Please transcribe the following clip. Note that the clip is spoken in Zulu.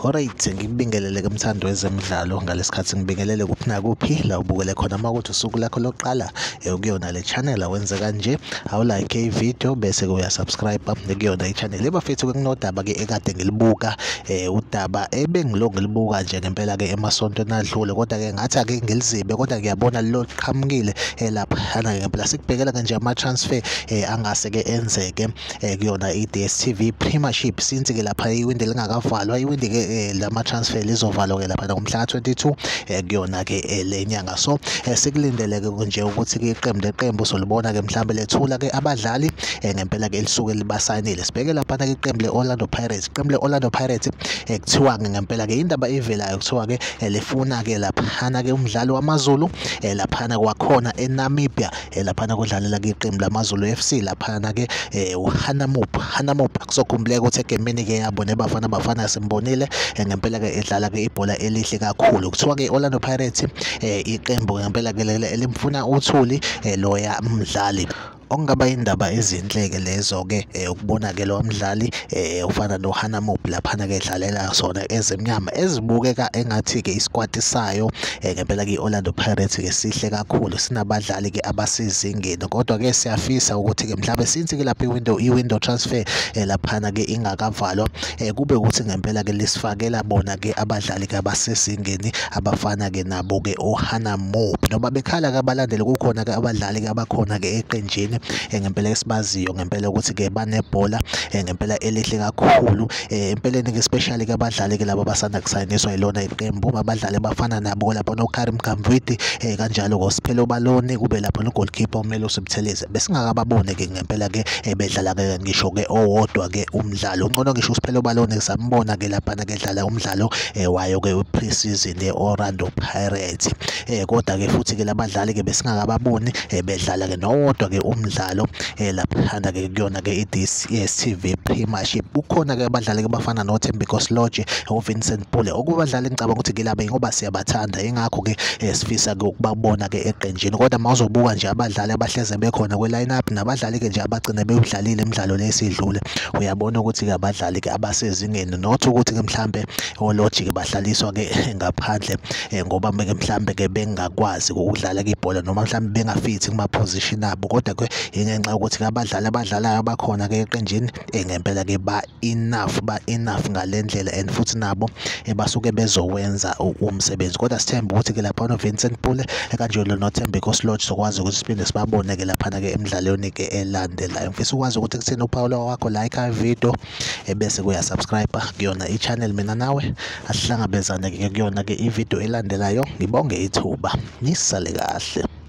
Alright, ngikubingelele kumthando wezemidlalo ngalesikhathi ngibingelele kuphi nakuphi la ubukele khona makuthi usuku lakho lokuqala ukuyona le channel awenze kanje awulike ivideo bese ke uyasubscribe kuyona i-channel ebafethu kunodaba ke ekade ngilibuka udaba ebengilongilibuka nje ngempela ke emasonto nadlule kodwa ke ngathi ake ngilizibe kodwa ngiyabona loqhamukile lapha ngempela sikubhekela kanje ama transfer angase ke enzeke kuyona i-DStv Premiership since ke lapha iwindi lingakavalwa iwindi ke lama transfer lizovalwa ke lapha ngomhla ka-22 kuyona ke le nyanga so sikulindeleke nje ukuthi ke iqembu leqembu solibona ke mhlambe lethula ke abadlali ngempela ke lisuke libasayinile sibheke lapha ke iqembu le-Orlando Pirates iqembu le-Orlando Pirates kuthiwa ngempela ke indaba evelayo kuthiwa ke lifuna ke lapha ke umdlali wamaZulu lapha kwakhona eNamibia lapha kudlalela ke iqembu lamaZulu FC lapha ke uHanamup kuzokhumbuleka ukuthi egemini ke yabo nebafana simbonile ngempela ke edlala ke ibhola elihle kakhulu kuthiwa ke Orlando Pirates iqembu ngempela ke elimfuna uthuli loya umdlali okungaba indaba ezinhle ke lezo ke ukubona ke lo mdlali ufana noHanamup lapha ke edlalela sona ezemnyama ezibukeka engathi ke isquad sayo ngempela ke iOrlando Pirates ke sihle kakhulu sinabadlali ke abasezingeni kodwa ke siyafisa ukuthi ke mhlawumbe since ke lapha iwindow transfer lapha ke ingakavalwa kube ukuthi ngempela ke lisifakela bona ke abadlali ke abasezingeni abafana ke nabo ke oHanamup noma bekhala ke abalandeli kukhona ke abadlali ke abakhona ke eqenjini ngempela esibaziyo ngempela ukuthi ke banebhola ngempela elihle kakhulu empeleni ke especially ke abadlali ke labo basanda kusayiniswa yilona iqembu abadlali bafana nabo lapha noKarim Gamvidi kanjalo ngoSiphelo Baloni kube lapha nogoalkeeper uMelusi Buthelezi besingakababone ke ngempela ke bedlala ke ngisho ke owodwa ke umdlalo ungcono ngisho uSiphelo Baloni sambona ke lapha ke edlala umdlalo wayo ke pre-season ye-Orlando Pirates kodwa ke futhi ke labadlali ke besingakababoni bedlala ke nowodwa ke umdlalo lapha ke kuyona ke i-DStv Premiership kukhona ke abadlali ke bafana noThembiko Lodge uVincent Pule okubadlali ngicabanga ukuthi ke laba ngoba siyabathanda ingakho ke sifisa ke ukubabona ke eqenjini kodwa mawuzobuka nje abadlali abahleze bekhona kwe-line up nabadlali ke nje abagcina bewudlalile imidlalo lesidlule uyabona ukuthi ke abadlali ke abasezingeni not ukuthi ke mhlambe oLodge ke bahlaliswa ke ngaphandle ngoba ke mhlambe ke bengakwazi ukudlala ke ibhola noma mhlambe bengafithi kuma position abo kodwa ke ingenxa ukuthi ke abadlali abadlalayo abakhona ke eqenjini ngempela ke ba enough ngalendlela and futhi nabo basuke bezowenza umsebenzi kodwa sithemba ukuthi ke lapha noVincent Pule kanjalo noThembiko Lodge sokwazi ukuthi siphinde sibabone ke lapha ke emidlalweni ke elandelayo mfisa ukwazi ukuthi kuthina uPaulo wakho like video bese kuya subscribe kuyona i-channel mina nawe asihlangabezane ke kuyona ke ivideo elandelayo ngibonge ithuba nisale kahle.